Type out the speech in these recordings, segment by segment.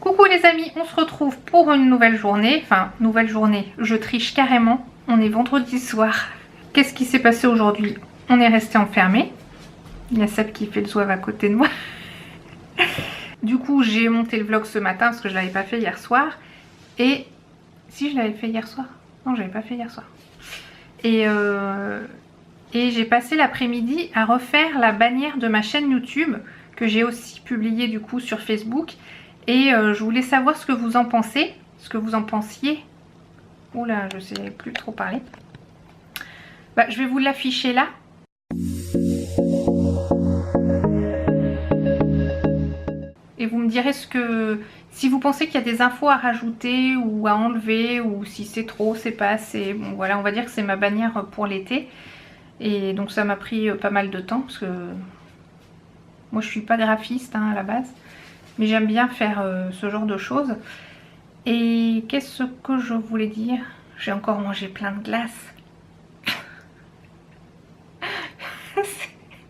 Coucou les amis, on se retrouve pour une nouvelle journée. Enfin, nouvelle journée, je triche carrément. On est vendredi soir. Qu'est-ce qui s'est passé aujourd'hui? On est resté enfermés. Il y a Seb qui fait le zouave à côté de moi. Du coup, j'ai monté le vlog ce matin parce que je ne l'avais pas fait hier soir. Et si je l'avais fait hier soir? Non, je l'avais pas fait hier soir. Et j'ai passé l'après-midi à refaire la bannière de ma chaîne YouTube que j'ai aussi publiée du coup sur Facebook. Et je voulais savoir ce que vous en pensez, ce que vous en pensiez. Oula, je sais plus trop parler. Bah, je vais vous l'afficher là. Et vous me direz si vous pensez qu'il y a des infos à rajouter ou à enlever, ou si c'est trop, c'est pas assez. Bon voilà, on va dire que c'est ma bannière pour l'été. Et donc ça m'a pris pas mal de temps parce que moi je suis pas graphiste hein, à la base. Mais j'aime bien faire ce genre de choses. Et qu'est-ce que je voulais dire? J'ai encore mangé plein de glace.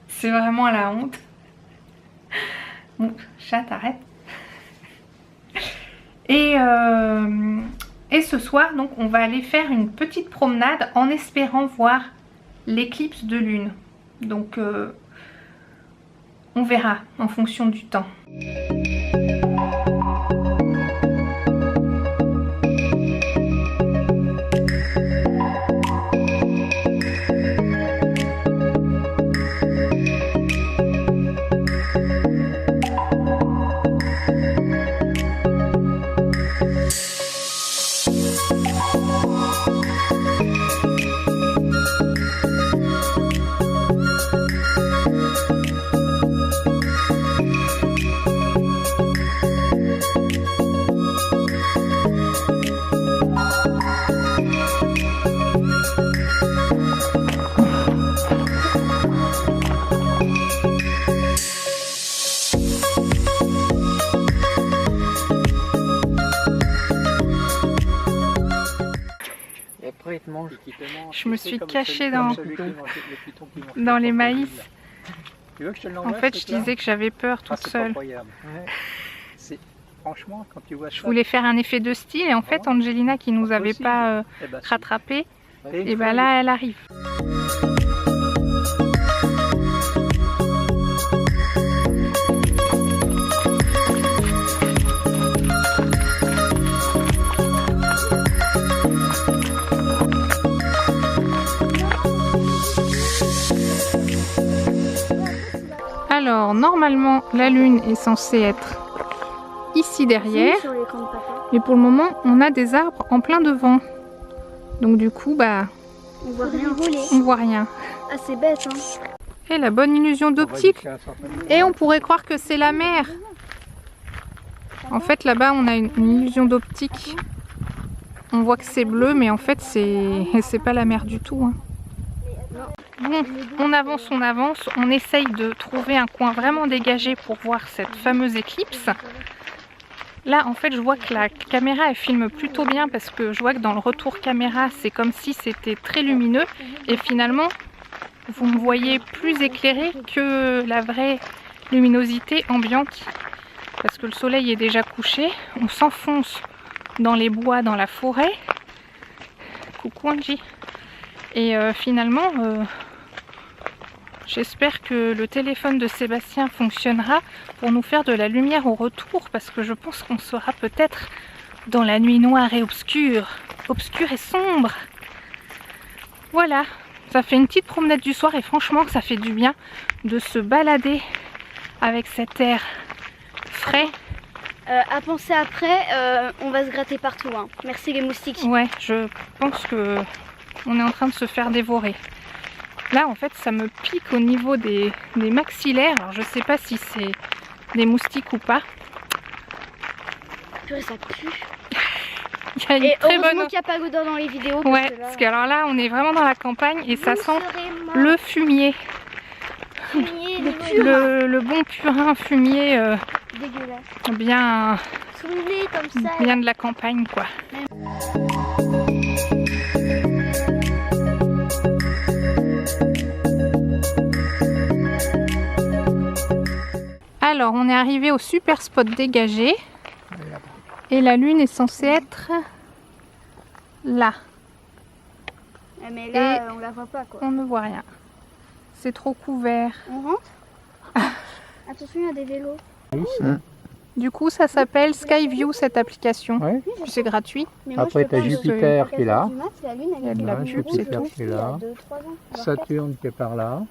C'est vraiment la honte. Bon, chat, arrête. Et ce soir, donc, on va aller faire une petite promenade en espérant voir l'éclipse de lune. Donc, on verra en fonction du temps. Je me suis cachée dans les maïs. En fait, je disais que j'avais peur toute seule. Je voulais faire un effet de style et en fait, Angelina qui nous avait pas rattrapé, et ben là, elle arrive. Alors, normalement, la lune est censée être ici derrière. Mais pour le moment, on a des arbres en plein devant. Donc du coup, bah... on voit rien. On voit rien. Ah, c'est bête, hein. Et la bonne illusion d'optique. Et on pourrait croire que c'est la mer. En fait, là-bas, on a une illusion d'optique. On voit que c'est bleu, mais en fait, c'est pas la mer du tout, hein. Bon, on avance, on essaye de trouver un coin vraiment dégagé pour voir cette fameuse éclipse. Là, en fait, je vois que la caméra, elle filme plutôt bien parce que je vois que dans le retour caméra, c'est comme si c'était très lumineux. Et finalement, vous me voyez plus éclairé que la vraie luminosité ambiante parce que le soleil est déjà couché. On s'enfonce dans les bois, dans la forêt. Coucou Angie. Et finalement... j'espère que le téléphone de Sébastien fonctionnera pour nous faire de la lumière au retour parce que je pense qu'on sera peut-être dans la nuit noire et obscure et sombre. Voilà, ça fait une petite promenade du soir et franchement ça fait du bien de se balader avec cet air frais. À penser après, on va se gratter partout, hein. Merci les moustiques. Ouais, je pense que on est en train de se faire dévorer. Là, en fait, ça me pique au niveau des maxillaires. Alors, je sais pas si c'est des moustiques ou pas. Purée, ça pue. Il y a une et très heureusement bonne... qu'il n'y a pas d'odeur dans les vidéos. Ouais, parce que alors là, on est vraiment dans la campagne et ça sent le fumier. Le bon purin fumier dégueulasse. Bien, Comme ça, bien de la campagne, quoi. Alors, on est arrivé au super spot dégagé. Et la lune est censée être là. Mais là, on la voit pas quoi. On ne voit rien. C'est trop couvert. On rentre. Attention, il y a des vélos. Du coup, ça s'appelle Skyview cette application. Ouais. Puis c'est gratuit. Mais moi, Après, je te t'as parle de- Jupiter qui est là. du mat, la lune, elle Il y a de était la rouge, pub, c'est rouge, tout. Qui est il y a là. 2-3 ans, voire Saturne qui est par là,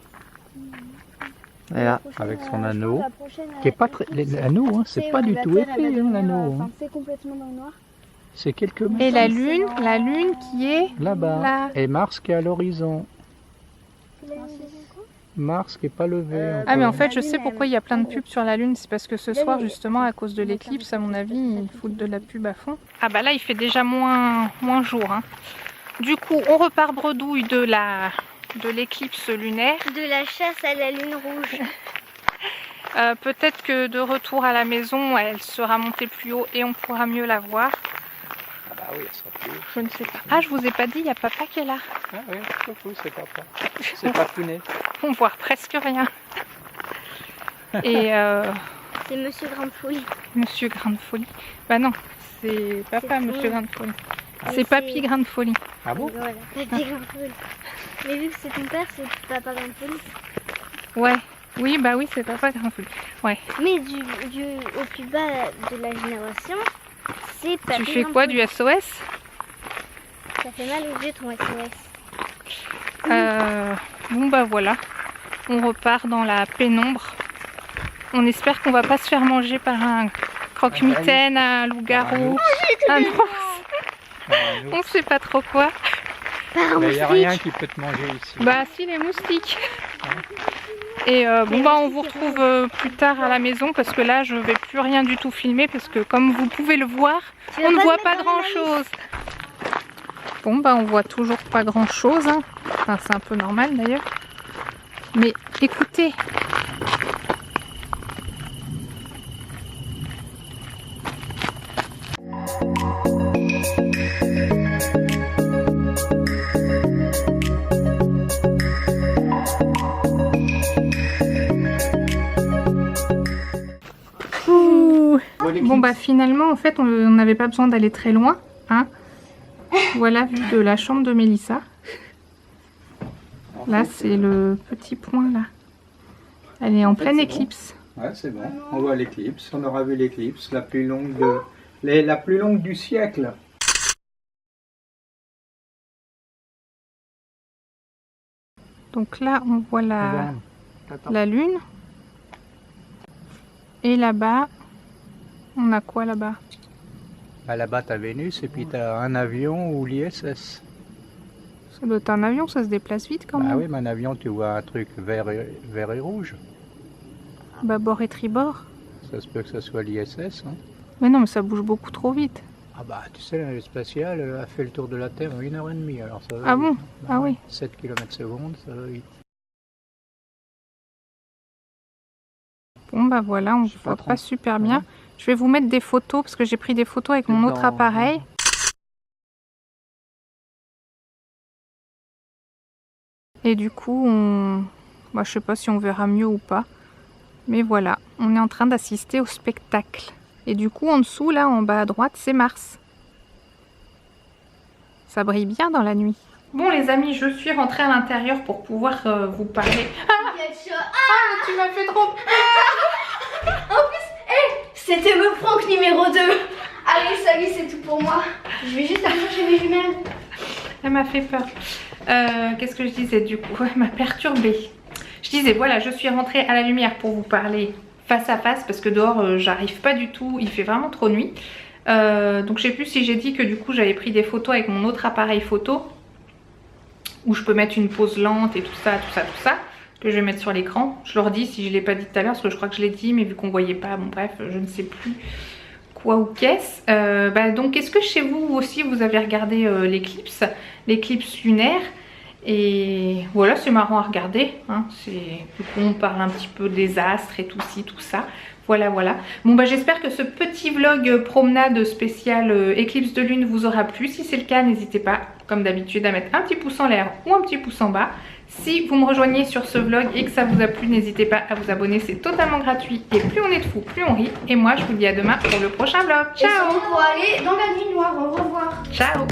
Et là, avec son la anneau, prochaine, qui est pas très... L'anneau, hein, c'est pas du tout épais, hein, l'anneau. Hein. C'est complètement dans le noir. C'est quelques mètres. Et la lune qui est Là-bas. là. Et Mars qui est à l'horizon. Mars qui est pas levé. Ah mais en encore. fait je sais pourquoi il y a plein de pubs sur la lune, c'est parce que ce soir justement à cause de l'éclipse à mon avis ils foutent de la pub à fond. Ah bah là il fait déjà moins jour. Hein. Du coup on repart bredouille de l'éclipse lunaire. De la chasse à la lune rouge. Peut-être que de retour à la maison elle sera montée plus haut et on pourra mieux la voir. Ah bah oui, elle sera plus haut. Je ne sais pas. Ah je vous ai pas dit, il y a papa qui est là. Ah oui, c'est papa. C'est pas Pounet. On voit presque rien. Et C'est Monsieur Grande Folie. Monsieur Grande Folie. Bah non, c'est papa Monsieur Grande Folie. C'est Papy Grande Folie. Ah bon? Voilà, Papy Grande Folie. Mais vu que c'est ton père, c'est Papa Grande Folie. Ouais. Oui, bah oui, c'est papa Grande Folie. Ouais. Mais au plus bas de la génération, c'est Papy Tu fais Grande quoi, Folie. du SOS? Ça fait mal aux yeux ton SOS. Bon bah voilà. On repart dans la pénombre. On espère qu'on va pas se faire manger par un croque-mitaine, un loup-garou, un ours. On sait pas trop quoi. Par un Il n'y a moustique. rien qui peut te manger ici. Bah si, les moustiques. Et bon bah on vous retrouve plus tard à la maison parce que là je vais plus rien du tout filmer parce que comme vous pouvez le voir, Tu vas on ne pas voit te pas mettre dans grand la chose. Bon bah on voit toujours pas grand chose. Hein. Enfin c'est un peu normal d'ailleurs. Mais écoutez. Ouh. Bon bah finalement en fait on n'avait pas besoin d'aller très loin. Hein. Voilà vue de la chambre de Mélissa. Là c'est le petit point là. Elle est en pleine éclipse. Ouais, c'est bon. On voit l'éclipse. On aura vu l'éclipse, la plus longue la plus longue du siècle. Donc là on voit la lune. Et là-bas, on a quoi là-bas? Bah, là-bas, t'as Vénus et puis t'as un avion ou l'ISS. Ça doit être un avion, ça se déplace vite quand même. Ah oui, mais un avion, tu vois un truc vert et rouge. Bâbord et tribord. Ça se peut que ce soit l'ISS. Hein. Mais non, mais ça bouge beaucoup trop vite. Ah bah, tu sais, la navette spatiale a fait le tour de la Terre en 1h30. Alors ça va Ah vite. bon? Bah Ah ouais, oui. 7 km/s, ça va vite. Bon bah voilà, on ne Je sais voit pas pas trop. super bien. Je vais vous mettre des photos parce que j'ai pris des photos avec mon autre appareil. Et du coup, bah, je sais pas si on verra mieux ou pas. Mais voilà, on est en train d'assister au spectacle. Et du coup, en dessous, là, en bas à droite, c'est Mars. Ça brille bien dans la nuit. Bon les amis, je suis rentrée à l'intérieur pour pouvoir vous parler. Ah, tu m'as fait trop peur. C'était le prank numéro 2. Allez, salut, c'est tout pour moi. Je vais juste aller chercher mes jumelles. Elle m'a fait peur. Qu'est-ce que je disais du coup? Elle m'a perturbée. Je disais voilà, je suis rentrée à la lumière pour vous parler face à face parce que dehors j'arrive pas du tout, il fait vraiment trop nuit. Donc je sais plus si j'ai dit que du coup j'avais pris des photos avec mon autre appareil photo où je peux mettre une pause lente et tout ça, que je vais mettre sur l'écran. Je leur dis si je l'ai pas dit tout à l'heure parce que je crois que je l'ai dit mais vu qu'on voyait pas, bon bref, je ne sais plus quoi ou qu'est-ce. Donc est-ce que chez vous aussi vous avez regardé l'éclipse lunaire? Et voilà, c'est marrant à regarder, hein. Du coup on parle un petit peu des astres et tout ci, tout ça. Voilà, voilà. Bon bah j'espère que ce petit vlog promenade spécial éclipse de lune vous aura plu. Si c'est le cas, n'hésitez pas, comme d'habitude, à mettre un petit pouce en l'air ou un petit pouce en bas. Si vous me rejoignez sur ce vlog et que ça vous a plu, n'hésitez pas à vous abonner, c'est totalement gratuit. Et plus on est de fous, plus on rit. Et moi, je vous dis à demain pour le prochain vlog. Ciao! Et sinon, pour aller dans la nuit noire. Au revoir. Ciao!